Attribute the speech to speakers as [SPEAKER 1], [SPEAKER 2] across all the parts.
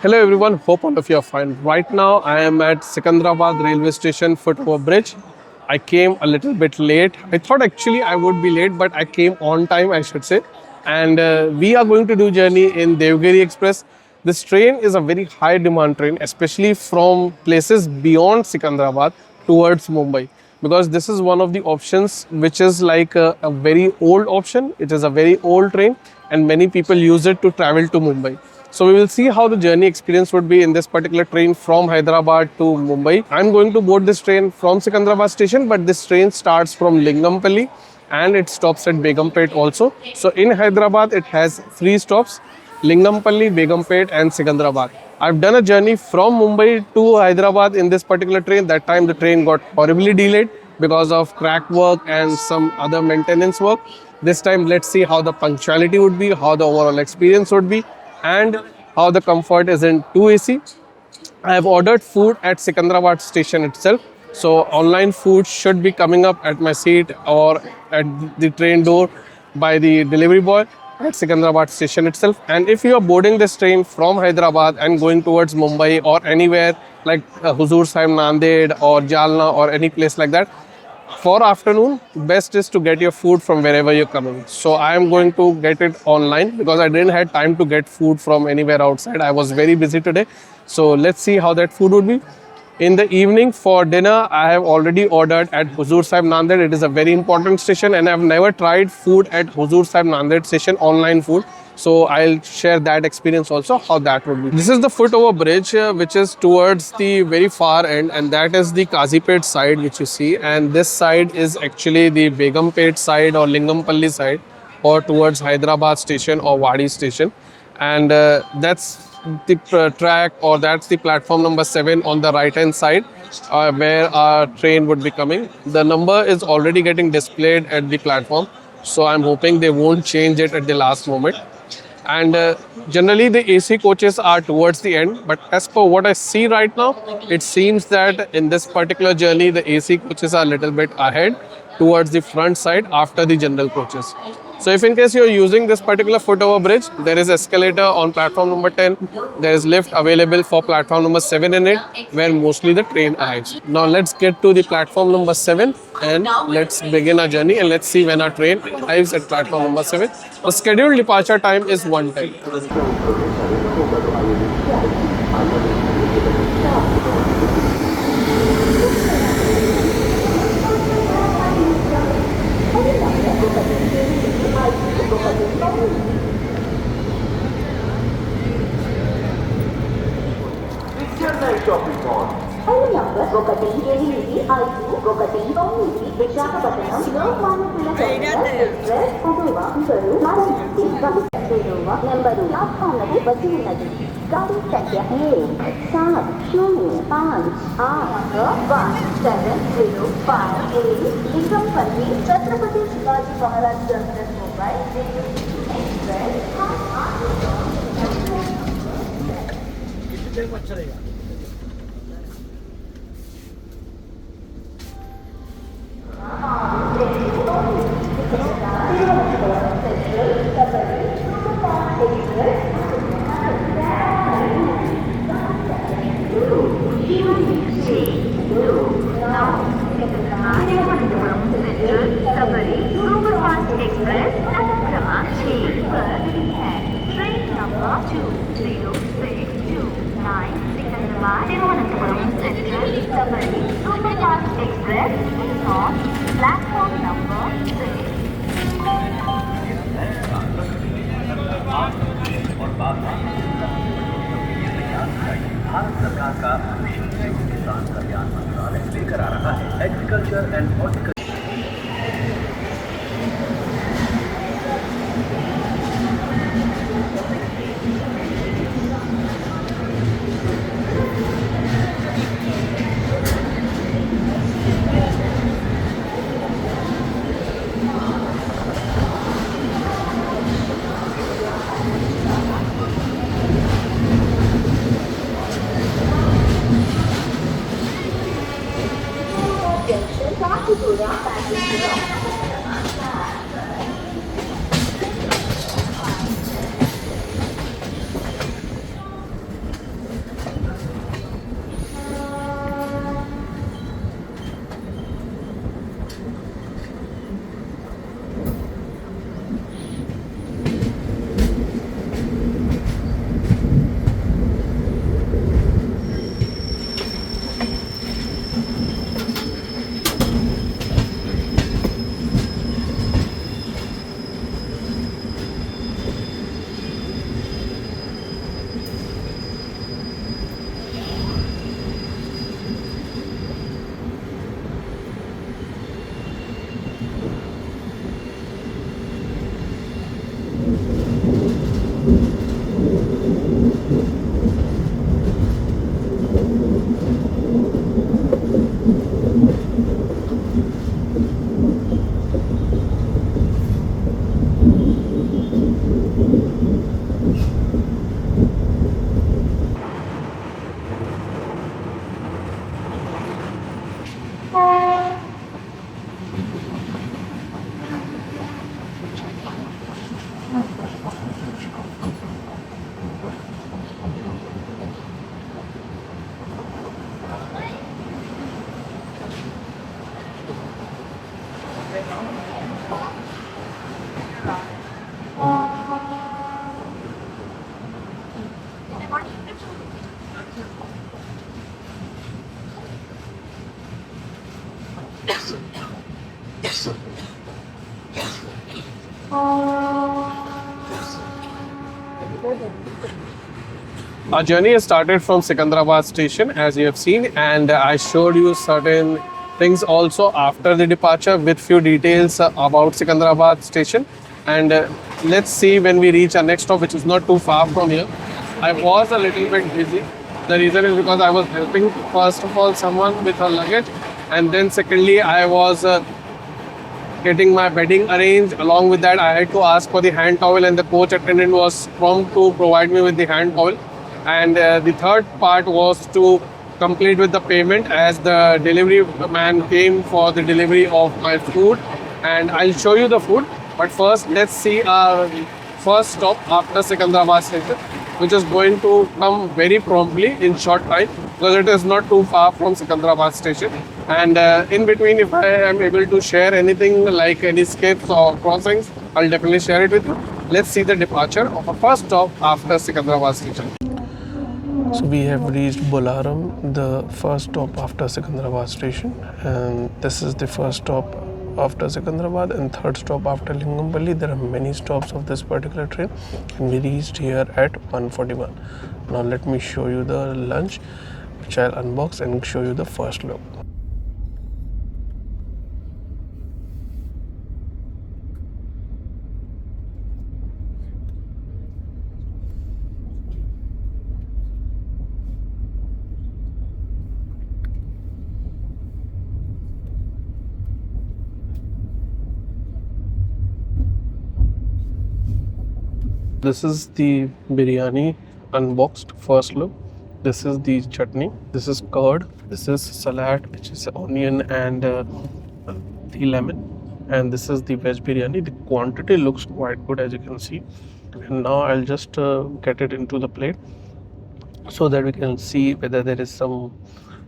[SPEAKER 1] Hello everyone, hope all of you are fine. Right now I am at Secunderabad railway station footover bridge. I came a little bit late. I thought actually I would be late, but I came on time, I should say. And we are going to do journey in Devagiri Express. This train is a very high demand train, especially from places beyond Secunderabad towards Mumbai. Because this is one of the options which is like a very old option. It is a very old train and many people use it to travel to Mumbai. So we will see how the journey experience would be in this particular train from Hyderabad to Mumbai. I'm going to board this train from Secunderabad station, but this train starts from Lingampally and it stops at Begumpet also. So in Hyderabad, it has three stops: Lingampally, Begumpet and Secunderabad. I've done a journey from Mumbai to Hyderabad in this particular train. That time the train got horribly delayed because of track work and some other maintenance work. This time, let's see how the punctuality would be, how the overall experience would be, and how the comfort is in 2 AC. I have ordered food at Secunderabad station itself. So online food should be coming up at my seat or at the train door by the delivery boy at Secunderabad station itself. And if you are boarding this train from Hyderabad and going towards Mumbai or anywhere like Huzur Sahib, Nanded or Jalna or any place like that, for afternoon, best is to get your food from wherever you're coming. So I am going to get it online because I didn't have time to get food from anywhere outside. I was very busy today. So let's see how that food would be. In the evening for dinner, I have already ordered at Huzur Sahib Nanded. It is a very important station and I've never tried food at Huzur Sahib Nanded station, online food. So I'll share that experience also, how that would be. This is the foot over bridge, which is towards the very far end, and that is the Kazipet side which you see. And this side is actually the Begumpet side or Lingampalli side, or towards Hyderabad station or Wadi station. And that's the track, or that's the platform number 7 on the right hand side, where our train would be coming. The number is already getting displayed at the platform, so I'm hoping they won't change it at the last moment. And generally the AC coaches are towards the end, but as per what I see right now, it seems that in this particular journey the AC coaches are a little bit ahead towards the front side after the general coaches. So if in case you're using this particular foot over bridge, there is escalator on platform number 10. There is lift available for platform number 7 and 8, where mostly the train arrives. Now let's get to the platform number 7 and let's begin our journey, and let's see when our train arrives at platform number 7. The scheduled departure time is 1:10.
[SPEAKER 2] Shopping mall. ఒకటి ఎనిమిది ఐదు ఒకటి తొమ్మిది Visakhapatnam Lokmanya Tilak express Hyderabad number ప్లాట్ఫామ్లకు వచ్చి ఉన్నది. गाड़ी संख्या 705 Lingampalli Chhatrapati Shivaji Maharaj terminus Mumbai express.
[SPEAKER 3] Bharat सरकार का कृषि एवं किसान कल्याण मंत्रालय लेकर आ रहा है agriculture and horticulture.
[SPEAKER 1] Our journey has started from Secunderabad station, as you have seen, and I showed you certain things also after the departure with few details about Secunderabad station. And let's see when we reach our next stop, which is not too far from here. I was a little bit busy. The reason is because I was helping, first of all, someone with her luggage, and then secondly, I was getting my bedding arranged. Along with that, I had to ask for the hand towel, and the coach attendant was prompt to provide me with the hand towel. And the third part was to complete with the payment, as the delivery man came for the delivery of my food. And I'll show you the food. But first, let's see our first stop after Secunderabad station, which is going to come very promptly in short time, because it is not too far from Secunderabad station. And in between, if I am able to share anything like any skips or crossings, I'll definitely share it with you. Let's see the departure of our first stop after Secunderabad station. So we have reached Bolaram, the first stop after Secunderabad station, and this is the first stop after Secunderabad and third stop after Lingampalli. There are many stops of this particular train, and we reached here at 1:41. Now let me show you the lunch, which I'll unbox and show you the first look. This is the biryani unboxed first look. This is the chutney. This is curd. This is salad, which is onion and the lemon. And this is the veg biryani. The quantity looks quite good, as you can see. And now I'll just get it into the plate so that we can see whether there is some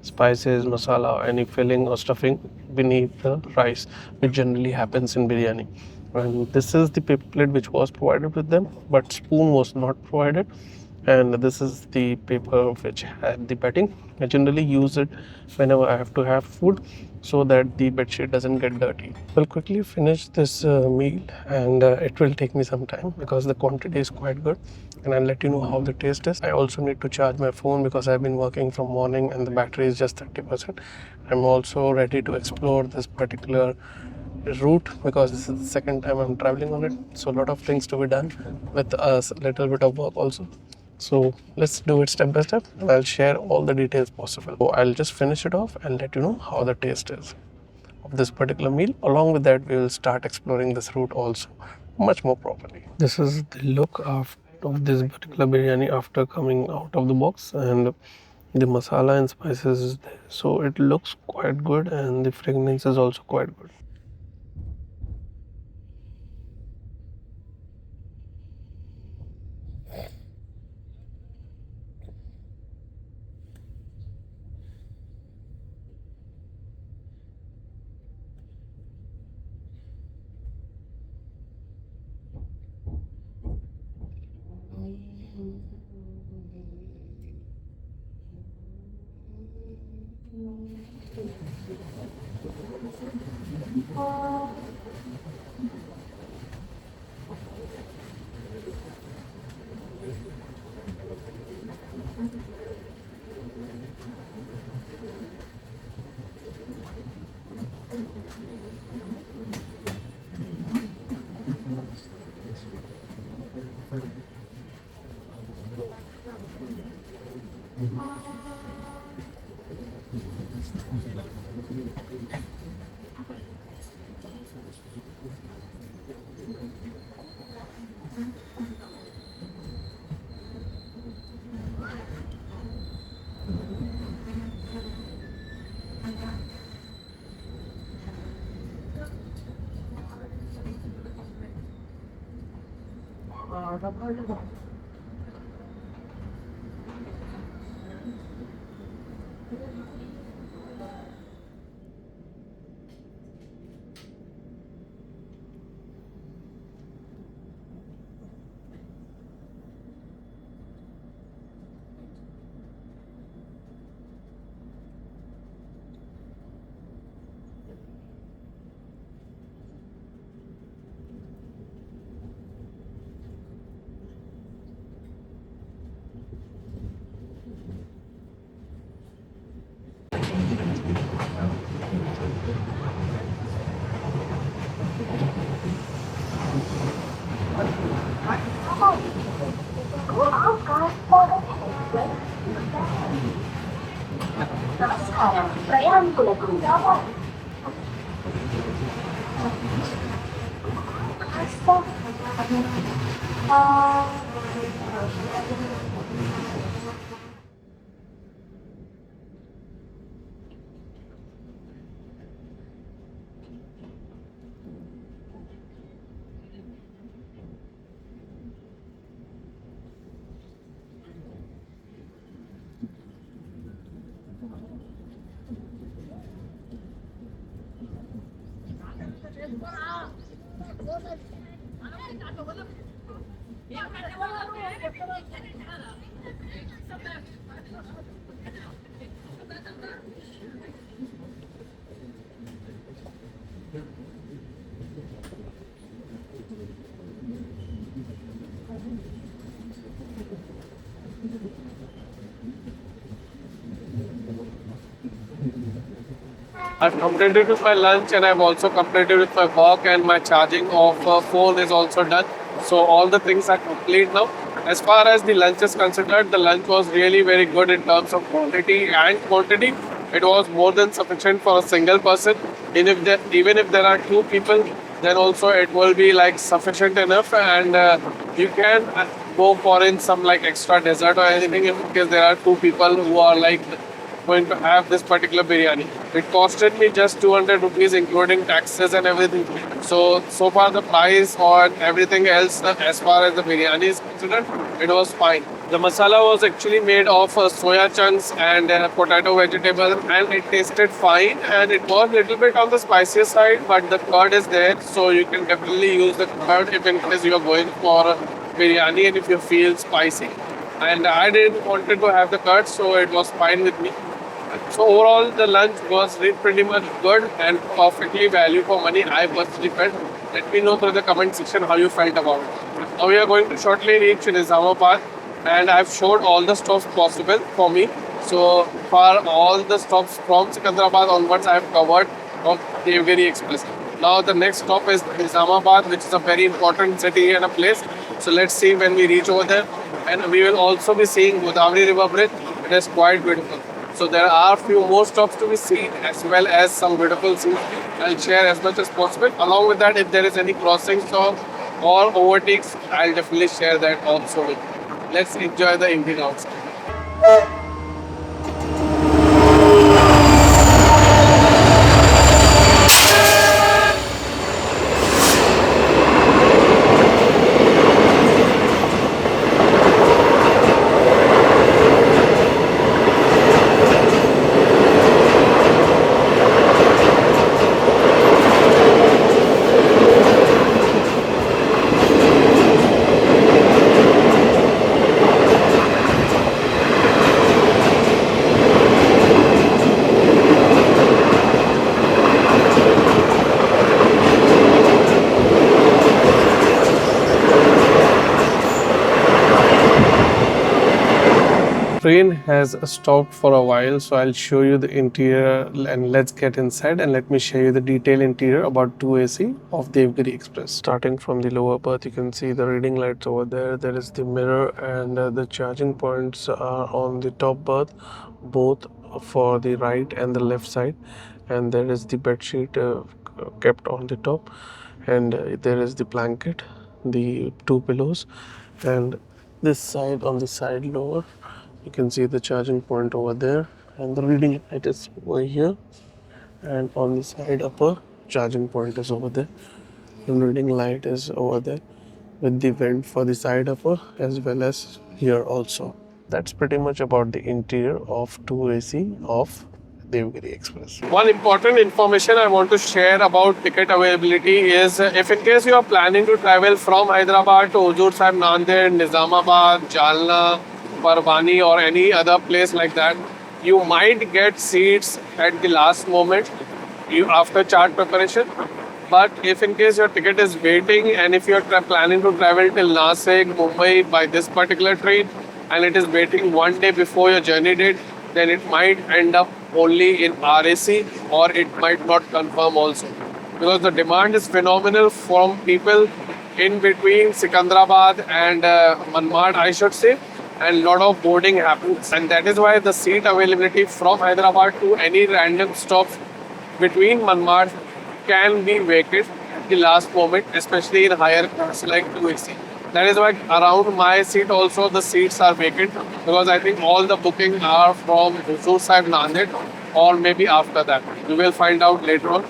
[SPEAKER 1] spices, masala, or any filling or stuffing beneath the rice, which generally happens in biryani. And this is the paper plate which was provided with them, but spoon was not provided. And this is the paper which had the bedding. I generally use it whenever I have to have food so that the bedsheet doesn't get dirty. I'll quickly finish this meal, and it will take me some time because the quantity is quite good, and I'll let you know how the taste is. I also need to charge my phone because I've been working from morning and the battery is just 30%. I'm also ready to explore this particular route because this is the second time I'm traveling on it, so a lot of things to be done with a little bit of work also. So let's do it step by step, and I'll share all the details possible. So I'll just finish it off and let you know how the taste is of this particular meal. Along with that, we will start exploring this route also much more properly. This is the look of this particular biryani after coming out of the box, and the masala and spices is there. So it looks quite good, and the fragrance is also quite good.
[SPEAKER 2] నమస్కారం ప్రయాణికులకు
[SPEAKER 1] I've completed with my lunch and I've also completed with my work, and my charging of phone is also done. So all the things are complete now. As far as the lunch is considered, the lunch was really very good in terms of quality and quantity. It was more than sufficient for a single person. Even if there are two people, then also it will be like sufficient enough, and you can go for in some like extra dessert or anything in case there are two people who are like going to have this particular biryani. It costed me just 200 rupees including taxes and everything. So far the price or everything else as far as the biryani is considered, it was fine. The masala was actually made of soya chunks and potato vegetable, and it tasted fine, and it was a little bit on the spicier side, but the curd is there, so you can definitely use the curd if in case you are going for biryani and if you feel spicy. And I didn't wanted to have the curd, so it was fine with me. So overall, the lunch was pretty much good and perfectly value for money, I personally felt. Let me know through the comment section how you felt about it. Now we are going to shortly reach Nizamabad, and I've showed all the stops possible for me. So far, all the stops from Secunderabad onwards I have covered from Devagiri Express. Now the next stop is Nizamabad, which is a very important city and a place. So let's see when we reach over there. And we will also be seeing Godavari River Bridge. It is quite beautiful. So there are few more stops to be seen, as well as some beautiful scenes. I'll share as much as possible. Along with that, if there is any crossing stop or overtakes, I'll definitely share that also with you. Let's enjoy the evening outside. Train has stopped for a while, so I'll show you the interior, and let's get inside and let me show you the detailed interior about 2AC of Devagiri Express. Starting from the lower berth, you can see the reading lights over there. There is the mirror, and the charging points are on the top berth, both for the right and the left side. And there is the bed sheet kept on the top, and there is the blanket, the two pillows, and this side on the side lower, you can see the charging point over there, and the reading light is over here, and on the side upper, charging point is over there. The reading light is over there with the vent for the side upper as well as here also. That's pretty much about the interior of 2AC of Devagiri Express. One important information I want to share about ticket availability is if in case you are planning to travel from Hyderabad to Huzur Sahib, Nanded, Nizamabad, Jalna, Parvani or any other place like that, you might get seats at the last moment after chart preparation. But if in case your ticket is waiting, and if you are planning to travel till Nasik, Mumbai by this particular train, and it is waiting one day before your journey date, then it might end up only in RAC, or it might not confirm also. Because the demand is phenomenal from people in between Secunderabad and Manmad, I should say. and lot of boarding happens. And that is why the seat availability from Hyderabad to any random stops between Manmad can be vacant at the last moment, especially in higher class like 2AC. That is why around my seat also the seats are vacant, because I think all the bookings are from Huzur Sahib Nanded or maybe after that. We will find out later on.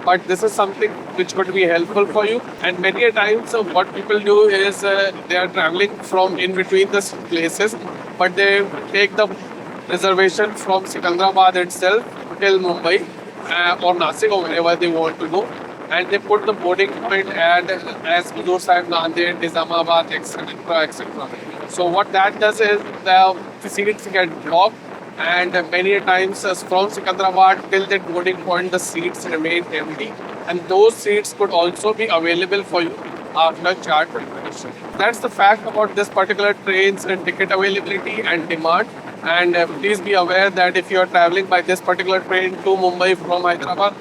[SPEAKER 1] But this is something which could be helpful for you. And many a times what people do is they are traveling from in between the places, but they take the reservation from Secunderabad itself till Mumbai or Nasik or wherever they want to go, and they put the boarding point at as Huzur Sahib, Nanded, Nizamabad, etc., etc. So what that does is the seats get blocked, and many a times from Secunderabad till that boarding point the seats remain empty, and those seats could also be available for you after chart preparation. That's the fact about this particular train's and ticket availability and demand. And please be aware that if you are traveling by this particular train to Mumbai from Hyderabad,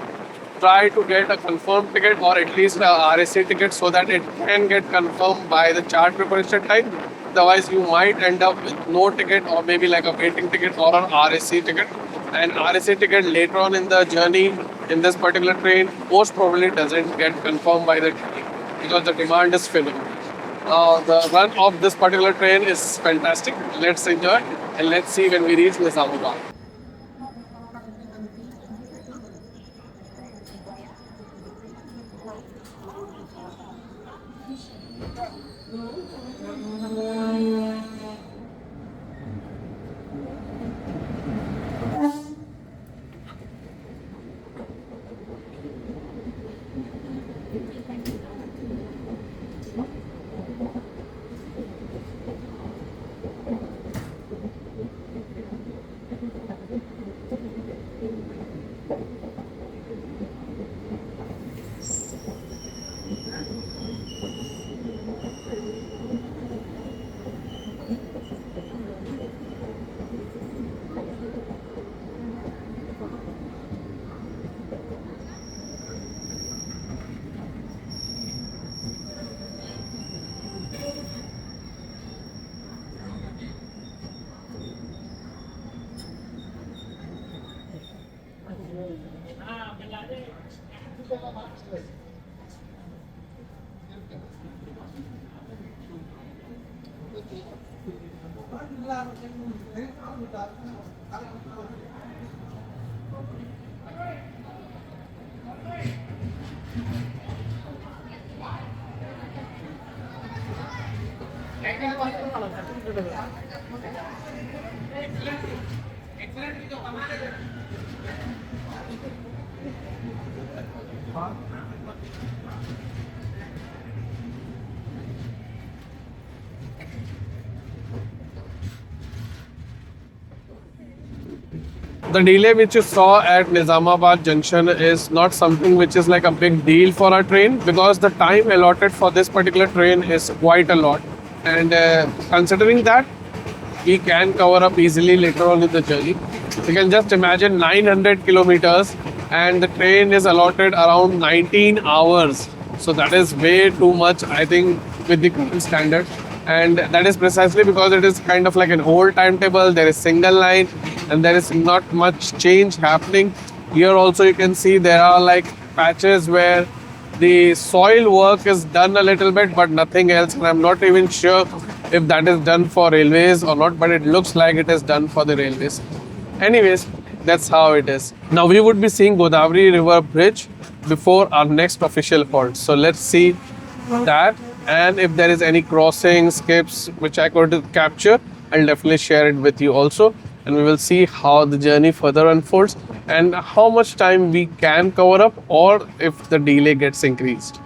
[SPEAKER 1] try to get a confirmed ticket or at least a RSA ticket so that it can get confirmed by the chart preparation time. Otherwise, you might end up with no ticket or maybe like a waiting ticket or an RSA ticket. And RSA ticket later on in the journey in this particular train most probably doesn't get confirmed by the train because the demand is phenomenal. The run of this particular train is fantastic. Let's enjoy and let's see when we reach Nizamabad. The delay which you saw at Nizamabad junction is not something which is like a big deal for our train, because the time allotted for this particular train is quite a lot. And considering that, we can cover up easily later on in the journey. You can just imagine 900 kilometers and the train is allotted around 19 hours. So that is way too much, I think, with the current standard. And that is precisely because it is kind of like an old timetable. There is single line and there is not much change happening. Here also you can see there are like patches where the soil work is done a little bit but nothing else, and I'm not even sure if that is done for railways or not, but it looks like it is done for the railways. Anyways, that's how it is. Now we would be seeing Godavari River Bridge before our next official halt. So let's see that, and if there is any crossing skips which I could capture, I'll definitely share it with you also, and we will see how the journey further unfolds and how much time we can cover up or if the delay gets increased.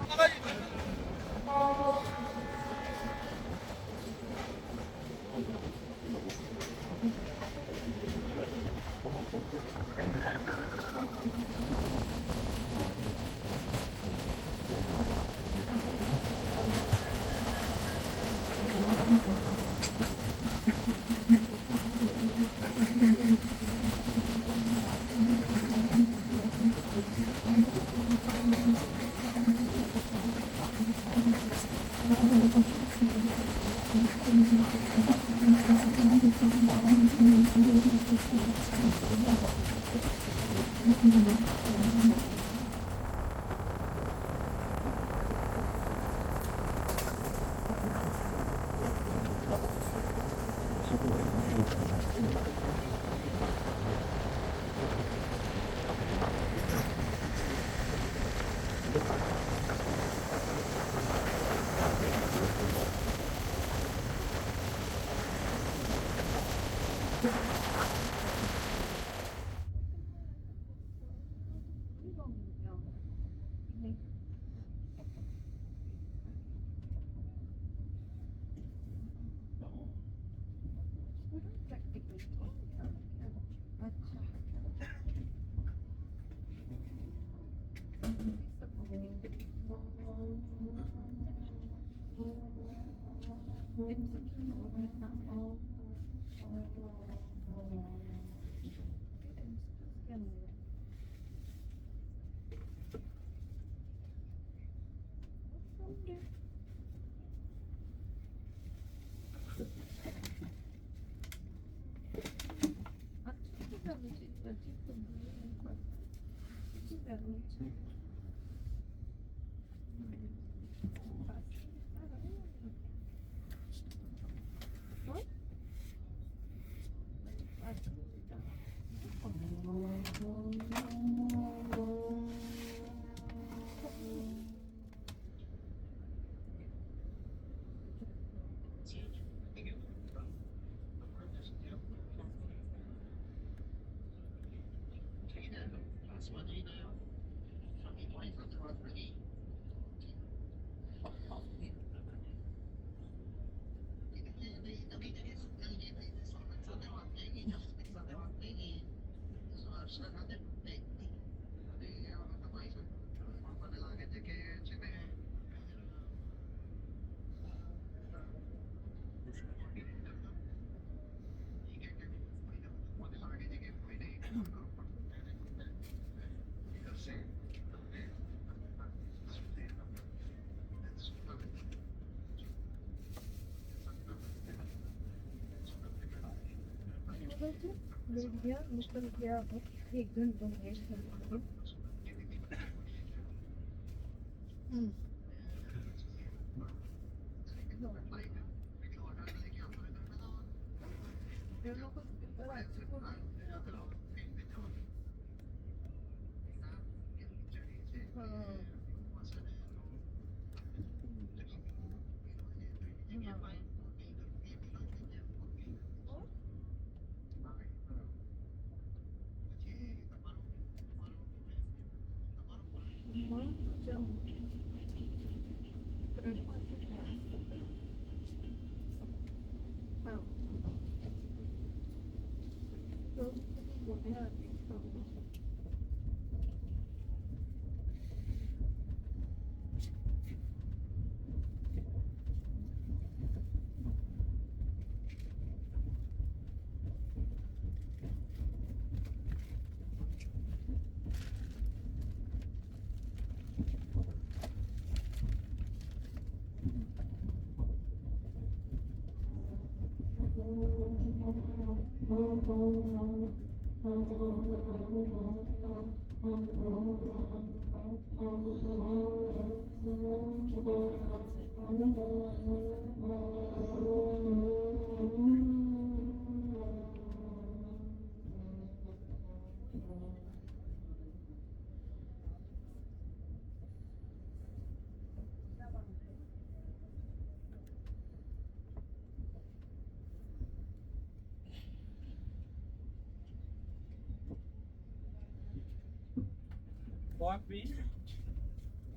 [SPEAKER 4] Coffee,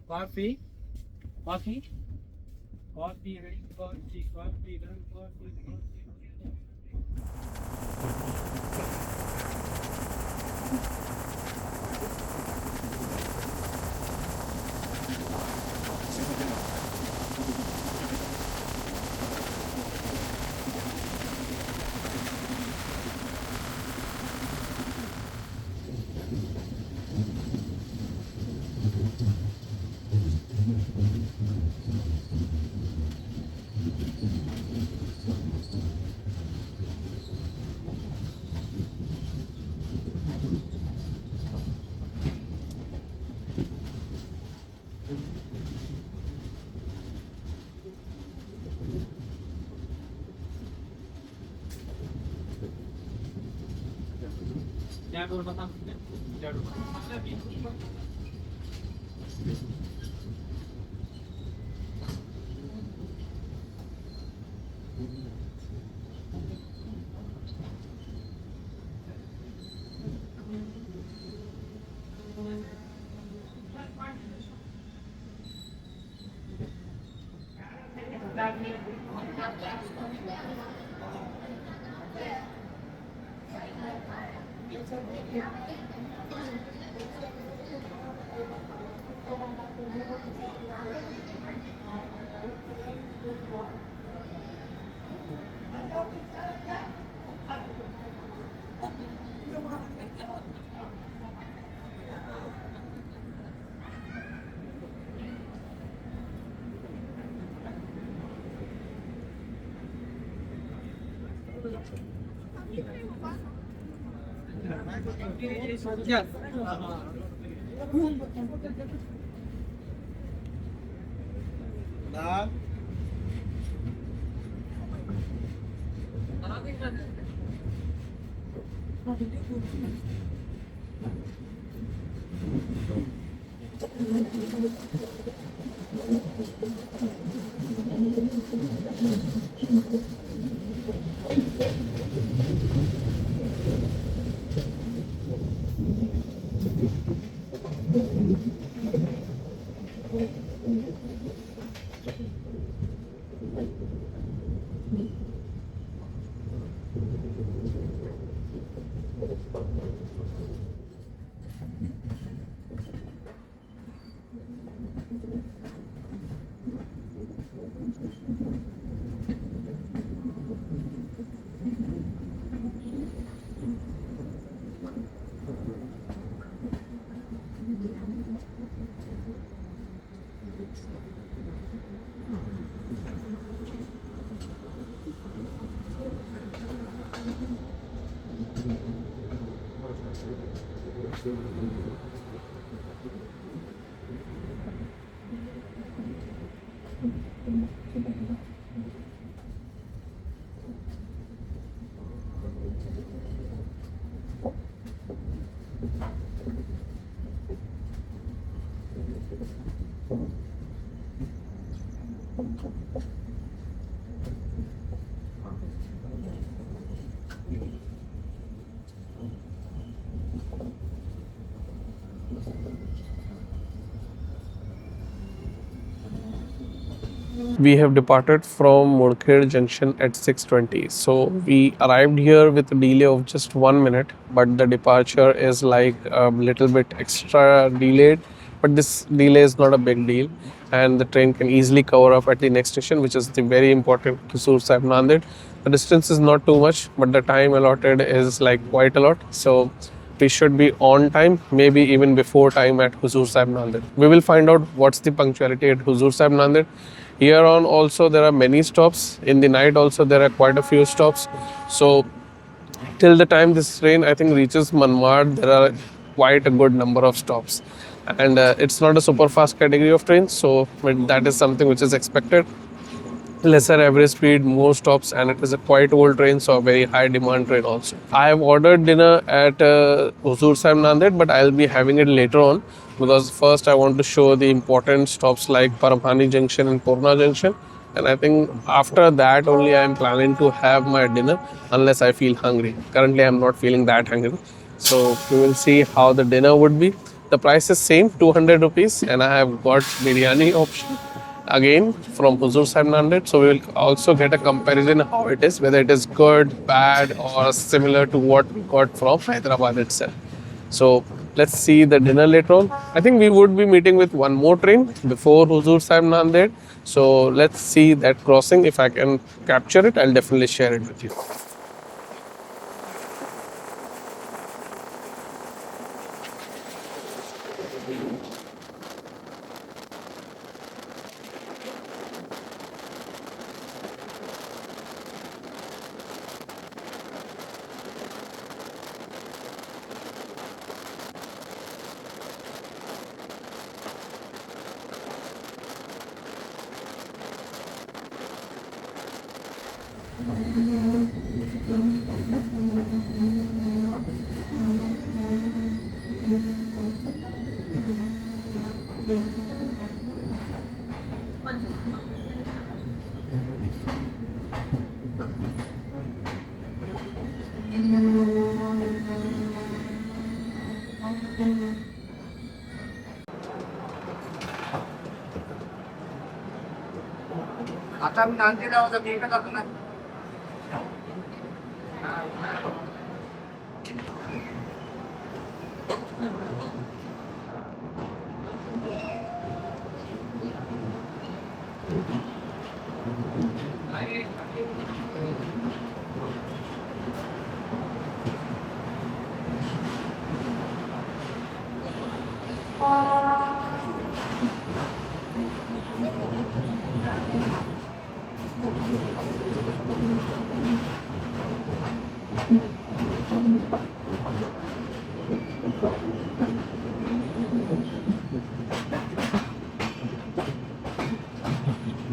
[SPEAKER 4] coffee, coffee, coffee, ready? Coffee, coffee, done, coffee, coffee. Yeah.
[SPEAKER 1] We have departed from Murkhed Junction at 6:20. So we arrived here with a delay of just 1 minute, but the departure is like a little bit extra delayed. But this delay is not a big deal, and the train can easily cover up at the next station, which is the very important Huzur Sahib Nanded. The distance is not too much, but the time allotted is like quite a lot. So we should be on time, maybe even before time at Huzur Sahib Nanded. We will find out what's the punctuality at Huzur Sahib Nanded. Here on also there are many stops. In the night also there are quite a few stops. So till the time this train I think reaches Manmad, there are quite a good number of stops. And it's not a super fast category of trains, so that is something which is expected. Lesser average speed, more stops, and it is a quite old train, so a very high demand train also. I have ordered dinner at Huzur Sahib Nanded, but I'll be having it later on because first I want to show the important stops like Paramhani Junction and Purna Junction. And I think after that only I am planning to have my dinner unless I feel hungry. Currently I am not feeling that hungry. So we will see how the dinner would be. The price is same, 200 rupees, and I have got biryani option again from Huzur Sahib Nanded. So we will also get a comparison how it is, whether it is good, bad, or similar to what we got from Hyderabad itself. So let's see the dinner later on. I think we would be meeting with one more train before Huzur Sahib Nanded. So let's see that crossing. If I can capture it, I'll definitely share it with you.
[SPEAKER 4] आता मी नांदेड आवाज मी एकच जातो ना.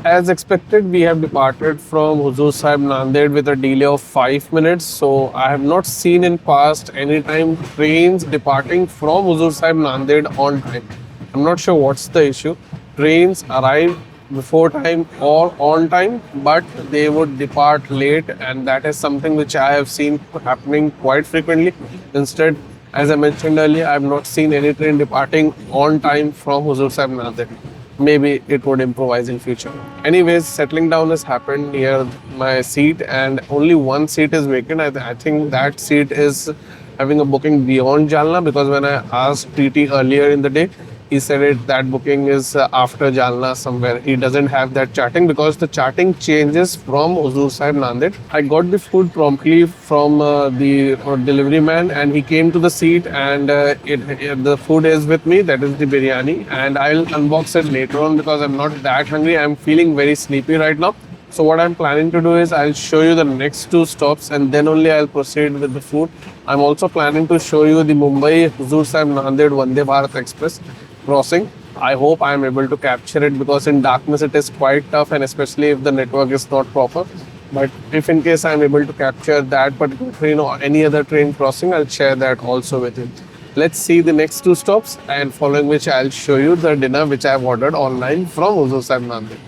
[SPEAKER 1] As expected, we have departed from Huzur Sahib Nanded with a delay of 5 minutes. So I have not seen in past any time trains departing from Huzur Sahib Nanded on time. I'm not sure what's the issue. Trains arrive before time or on time, but they would depart late, and that is something which I have seen happening quite frequently. Instead, as I mentioned earlier, I have not seen any train departing on time from Huzur Sahib Nanded. Maybe it would improvise in future. Anyways, settling down has happened near my seat, and only one seat is vacant. I think that seat is having a booking beyond Jalna, because when I asked TT earlier in the day, he said that booking is after Jalna somewhere. He doesn't have that charting because the charting changes from Huzur Sahib Nanded. I got the food promptly from the delivery man, and he came to the seat, and the food is with me. That is the biryani, and I'll unbox it later on because I'm not that hungry. I'm feeling very sleepy right now. So what I'm planning to do is I'll show you the next two stops, and then only I'll proceed with the food. I'm also planning to show you the Mumbai Huzur Sahib Nanded Vande Bharat Express crossing. I hope I am able to capture it because in darkness it is quite tough, and especially if the network is not proper. But if in case I am able to capture that particular train or any other train crossing, I'll share that also with you. Let's see the next two stops, and following which I'll show you the dinner which I have ordered online from Huzur Sahib Nanded.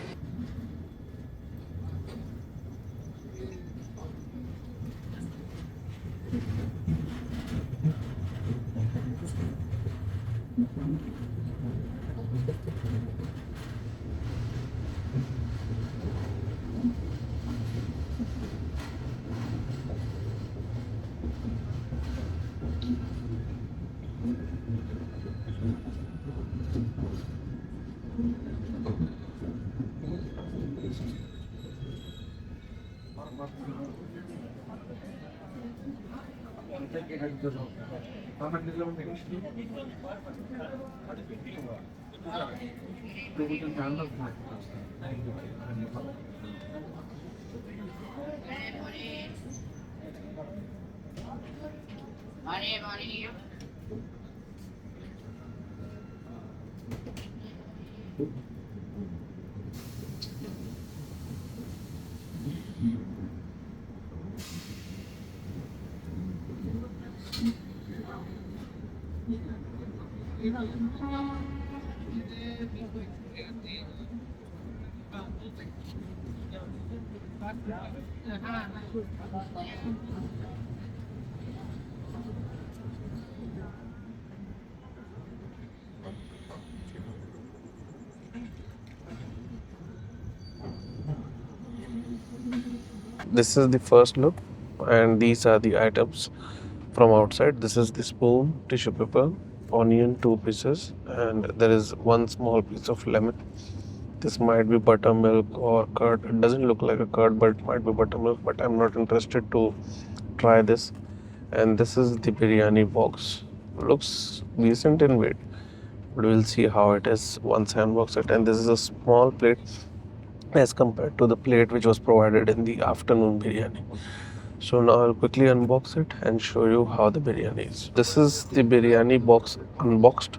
[SPEAKER 1] This is the first look, and these are the items from outside. This is the spoon, tissue paper, onion, 2 pieces, and there is one small piece of lemon. This might be buttermilk or curd. It doesn't look like a curd, but it might be buttermilk. But I'm not interested to try this. And this is the biryani box. Looks decent in weight, but we'll see how it is once I unbox it. And this is a small plate as compared to the plate which was provided in the afternoon biryani. So now I'll quickly unbox it and show you how the biryani is. This is the biryani box unboxed,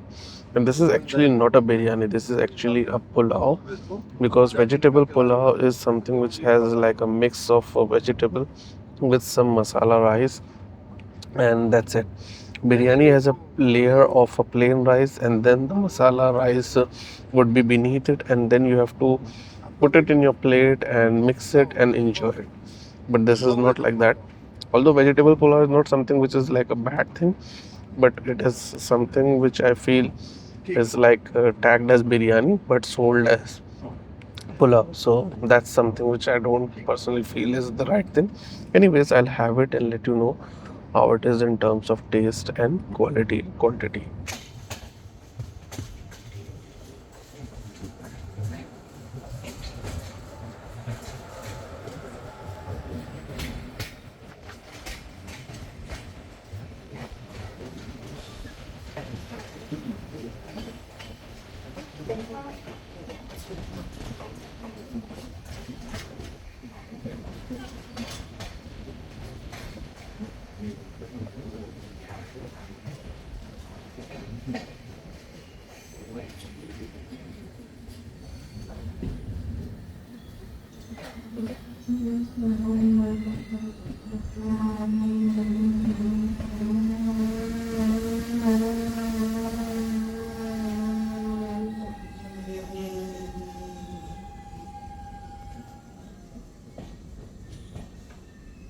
[SPEAKER 1] and this is actually not a biryani. This is actually a pulao, because vegetable pulao is something which has like a mix of a vegetable with some masala rice, and that's it. Biryani has a layer of a plain rice, and then the masala rice would be beneath it, and then you have to put it in your plate and mix it and enjoy it. But this is not like that. Although vegetable pulao is not something which is like a bad thing, but it is something which I feel is like tagged as biryani but sold as pulao. So that's something which I don't personally feel is the right thing. Anyways, I'll have it and let you know how it is in terms of taste and quality quantity.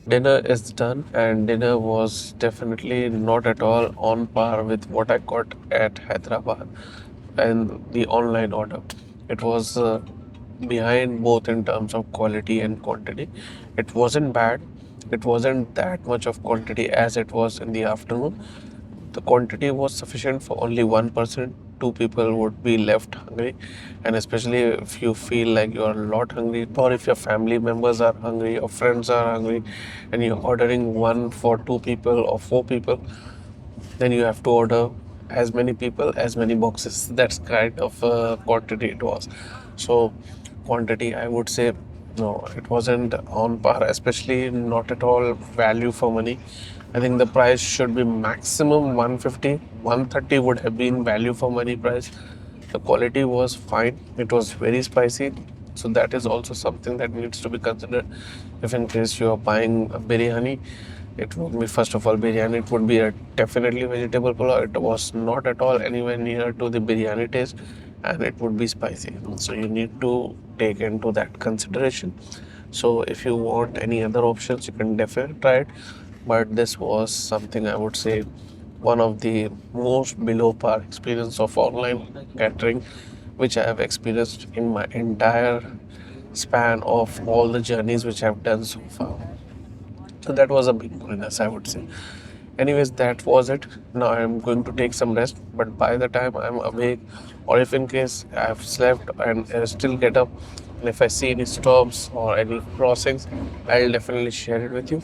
[SPEAKER 1] Dinner is done, and dinner was definitely not at all on par with what I got at Hyderabad and the online order. It was behind both in terms of quality and quantity. It wasn't bad, it wasn't that much of quantity as it was in the afternoon. The quantity was sufficient for only one person. Two people would be left hungry, and especially if you feel like you are a lot hungry, or if your family members are hungry or friends are hungry, and you're ordering one for two people or four people, then you have to order as many people as many boxes. That's kind of quantity it was. So quantity, I would say, no, it wasn't on par, especially not at all value for money. I think the price should be maximum 150, 130 would have been value for money price. The quality was fine, it was very spicy, so that is also something that needs to be considered. If in case you are buying a biryani, it would be, first of all, biryani, it would be a definitely vegetable pulao. It was not at all anywhere near to the biryani taste, and it would be spicy. So you need to take into that consideration. So if you want any other options, you can definitely try it. But this was something, I would say, one of the most below par experience of online catering which I have experienced in my entire span of all the journeys which I've done so far. So that was a big bonus, I would say. Anyways, that was it. Now I'm going to take some rest. But by the time I'm awake, or if in case I've slept and still get up, and if I see any stops or any crossings, I'll definitely share it with you.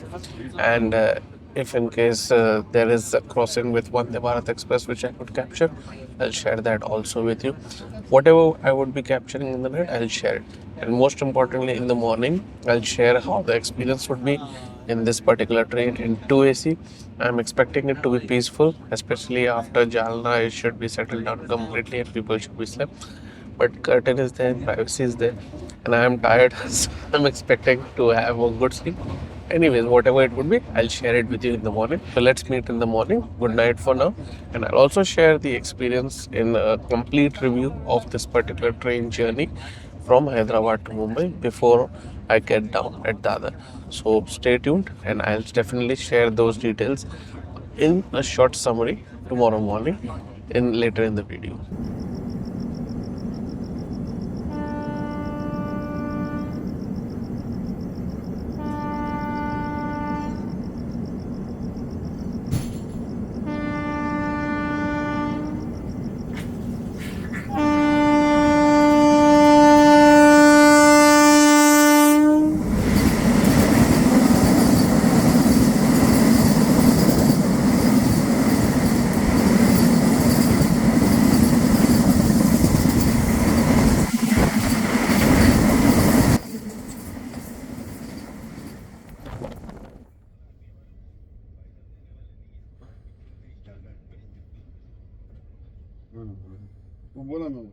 [SPEAKER 1] And if in case there is a crossing with Vande Bharat Express which I could capture, I'll share that also with you. Whatever I would be capturing in the night, I'll share it. And most importantly, in the morning, I'll share how the experience would be in this particular train in 2AC. I'm expecting it to be peaceful, especially after Jalna. It should be settled down completely and people should be slept. But curtain is there, privacy is there, and I am tired, so I'm expecting to have a good sleep. Anyways, whatever it would be, I'll share it with you in the morning. So let's meet in the morning. Good night for now. And I'll also share the experience in a complete review of this particular train journey from Hyderabad to Mumbai before I get down at Dadar. So stay tuned, and I'll definitely share those details in a short summary tomorrow morning in later in the video.
[SPEAKER 4] वो बोला मैं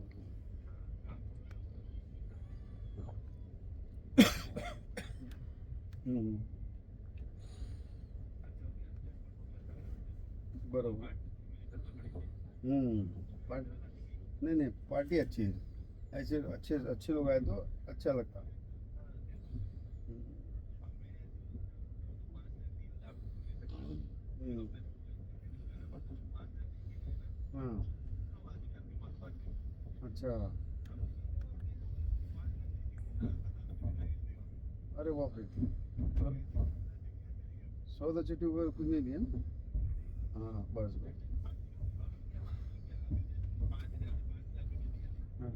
[SPEAKER 4] बरोबर नहीं नहीं party अच्छी है ऐसे अच्छे अच्छे लोग आए तो अच्छा लगता हाँ अच्छा अरे बाप रे सौदा चिट्ठी वगैरह कुछ नहीं दिया ना हाँ बस बस हाँ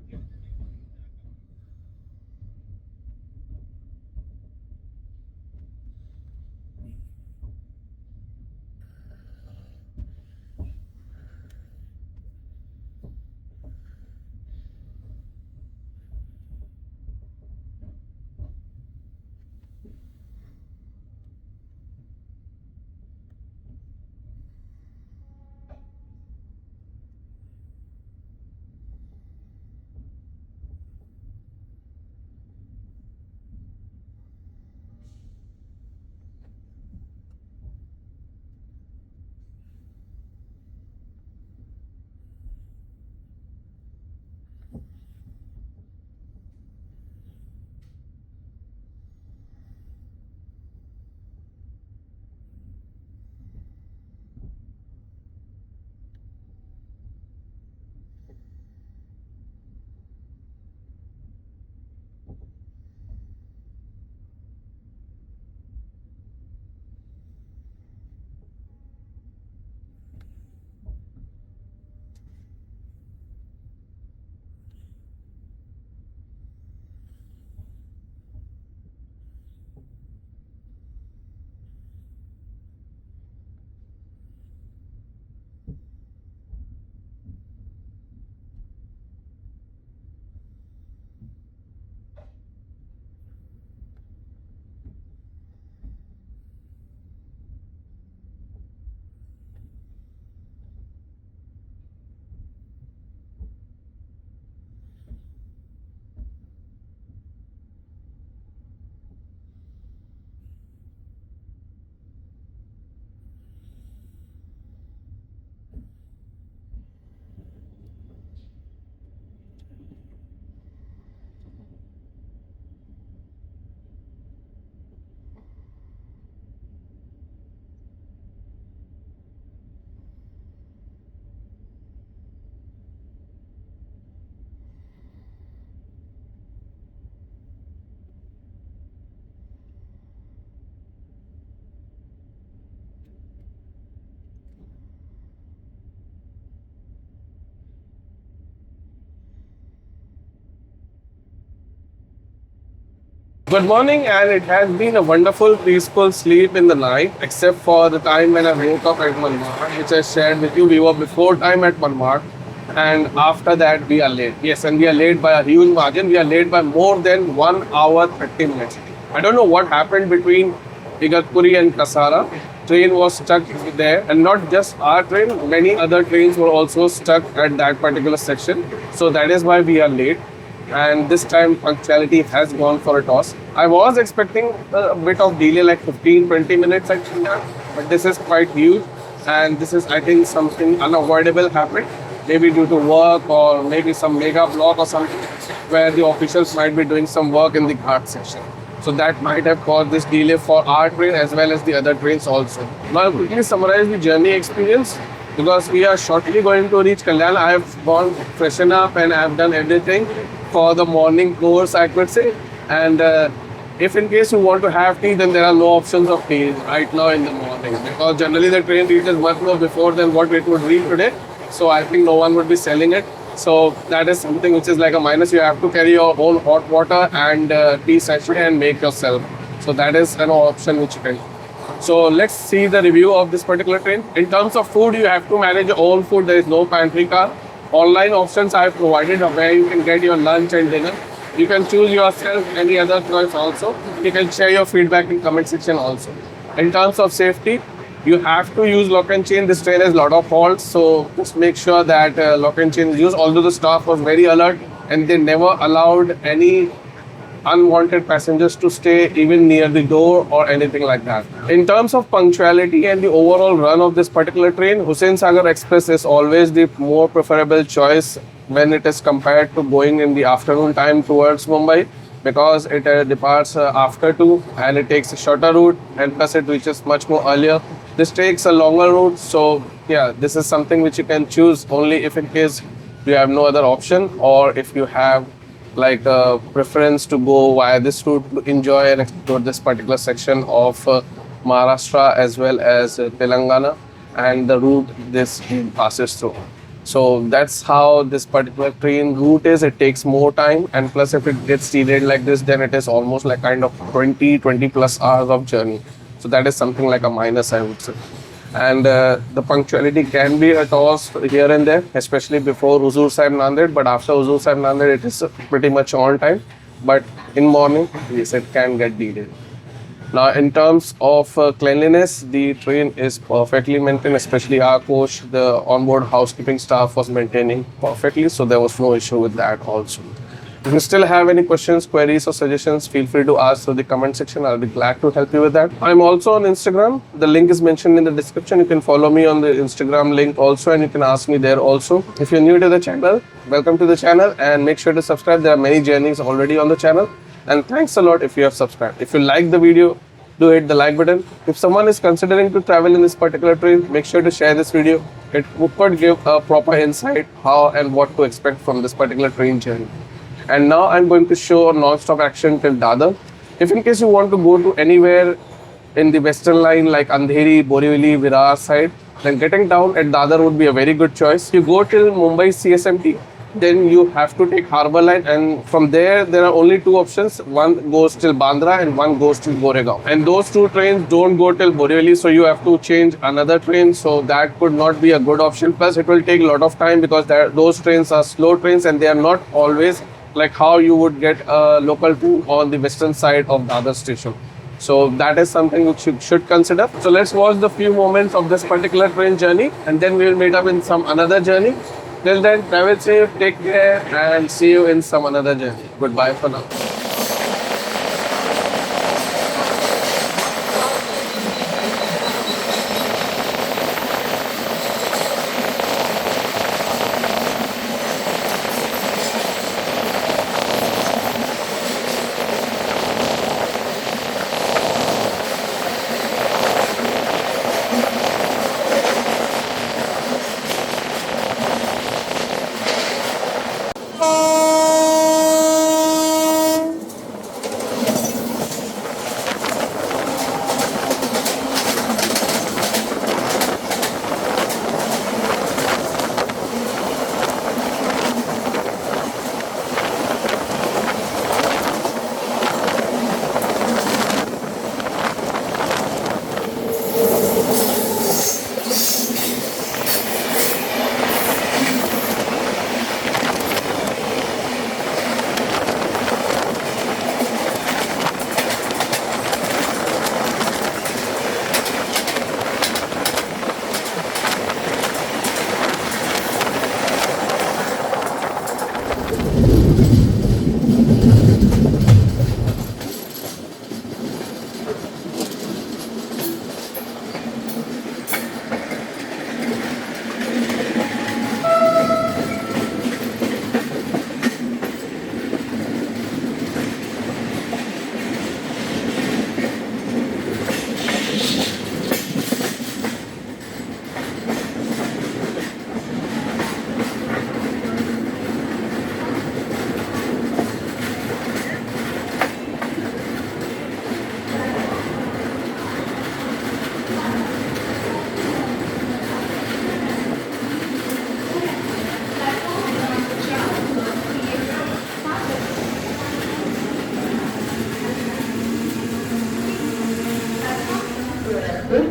[SPEAKER 1] Good morning, and it has been a wonderful, peaceful sleep in the night, except for the time when I woke up at Manmar, which I shared with you. We were before time at Manmar, and after that, we are late. Yes, and we are late by a huge margin. We are late by more than 1 hour 30 minutes. I don't know what happened between Igatpuri and Kasara. Train was stuck there, and not just our train, many other trains were also stuck at that particular section. So that is why we are late, and this time punctuality has gone for a toss. I was expecting a bit of delay, like 15-20 minutes actually, but this is quite huge, and this is, I think, something unavoidable happened, maybe due to work or maybe some mega block or something where the officials might be doing some work in the ghat section. So that might have caused this delay for our train as well as the other trains also. Now I'll quickly summarize the journey experience because we are shortly going to reach Kalyan. I have gone freshen up and I have done everything for the morning course, I could say. And if in case you want to have tea, then there are no options of tea right now in the morning because generally the train reaches much more before than what it would reach today. So I think no one would be selling it. So that is something which is like a minus. You have to carry your own hot water and tea sachet and make yourself. So that is an option which you can. So let's see the review of this particular train. In terms of food, you have to manage your own food. There is no pantry car. Online options I have provided where you can get your lunch and dinner. You can choose yourself any other choice also. You can share your feedback in comment section also. In terms of safety, you have to use lock and chain. This train has a lot of faults, so just make sure that lock and chain is used. Although the staff was very alert and they never allowed any unwanted passengers to stay even near the door or anything like that. In terms of punctuality and the overall run of this particular train, Hussain Sagar Express is always the more preferable choice when it is compared to going in the afternoon time towards Mumbai. because it departs after 2 and it takes a shorter route, and plus it reaches much more earlier. This takes a longer route, so yeah, this is something which you can choose only if in case you have no other option, or if you have like a preference to go via this route to enjoy and explore this particular section of Maharashtra as well as Telangana and the route this train passes through. So that's how this particular train route is. It takes more time, and plus if it gets delayed like this, then it is almost like kind of 20 plus hours of journey. So that is something like a minus, I would say. And the punctuality can be a toss here and there, especially before Huzur Sahib Nanded, but after Huzur Sahib Nanded it is pretty much on time. But in morning, yes, it can get delayed. Now, in terms of cleanliness, the train is perfectly maintained, especially our coach. The onboard housekeeping staff was maintaining perfectly, so there was no issue with that also. If you still have any questions, queries, or suggestions, feel free to ask through the comment section. I'll be glad to help you with that. I'm also on Instagram. The link is mentioned in the description. You can follow me on the Instagram link also, and you can ask me there also. If you're new to the channel, welcome to the channel, and make sure to subscribe. There are many journeys already on the channel. And thanks a lot if you have subscribed. If you like the video, do hit the like button. If someone is considering to travel in this particular train, make sure to share this video. It could give a proper insight how and what to expect from this particular train journey. And now I'm going to show a non-stop action till Dadar. If in case you want to go to anywhere in the western line like Andheri, Borivali, Virar side, then getting down at Dadar would be a very good choice. You go till Mumbai CSMT, then you have to take Harbour Line, and from there are only two options. One goes till Bandra and one goes till Goregaon. And those two trains don't go till Borivali, so you have to change another train. So that could not be a good option. Plus, it will take a lot of time because those trains are slow trains and they are not always like how you would get a local train on the western side of the other station. So that is something which you should consider. So let's watch the few moments of this particular train journey, and then we will meet up in some another journey. Till then, travel safe, take care, and see you in some another journey. Goodbye for now.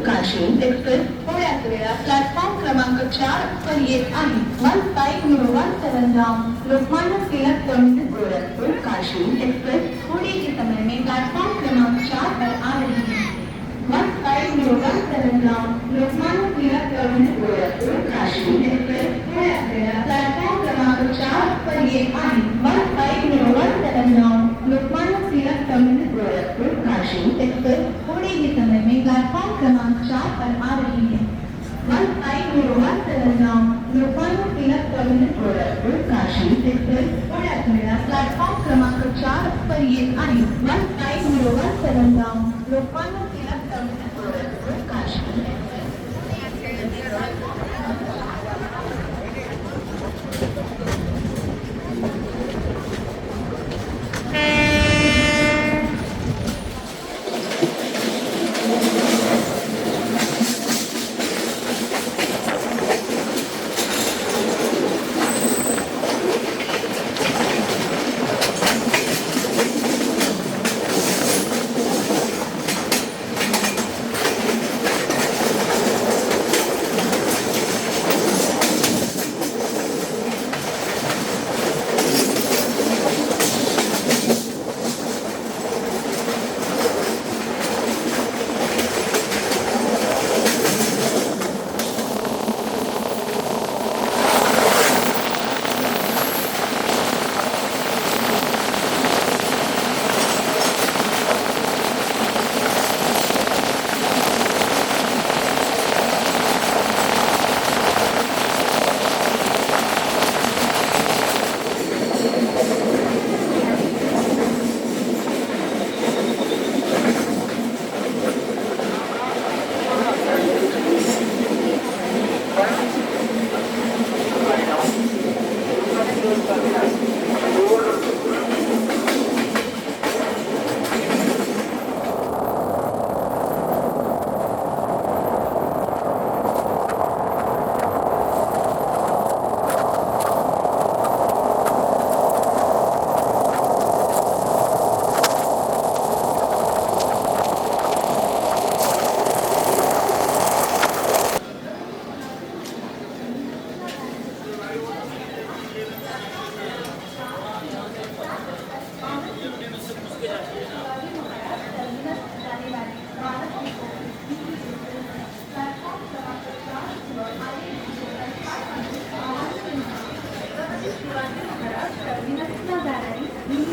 [SPEAKER 2] Kashi express थोड्याच वेळा platform क्रमांक 4 वर येत आहे. 1501 Lokmanya Tilak terminus Gorakhpur Kashi express थोड़े ही समय में platform क्रमांक 4 पर आ रही है. 1501 लोकमान्य तिलक टर्मिनस गोरखपुर काशी एक्सप्रेस थोड्याच वेळा प्लॅटफॉर्म क्रमांक 4 पर येत आहे. 1501 लोकमान्य तिलक टर्मिनस गोरखपुर काशी एक्सप्रेस थोड़े ही समय में प्लेटफॉर्म क्रमांक 4 पर आ रही है. 1501 लोकमान्य तिलक टर्मिनस गोरखपुर काशी एक्सप्रेस थोड्या असलेला प्लॅटफॉर्म क्रमांक 4 वर येत आहे. 1501 down Lokmanya Tilak terminus Gorakhpur Kashi.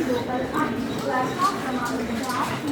[SPEAKER 2] Local आहे. प्लॅटफॉर्म क्रमांक 4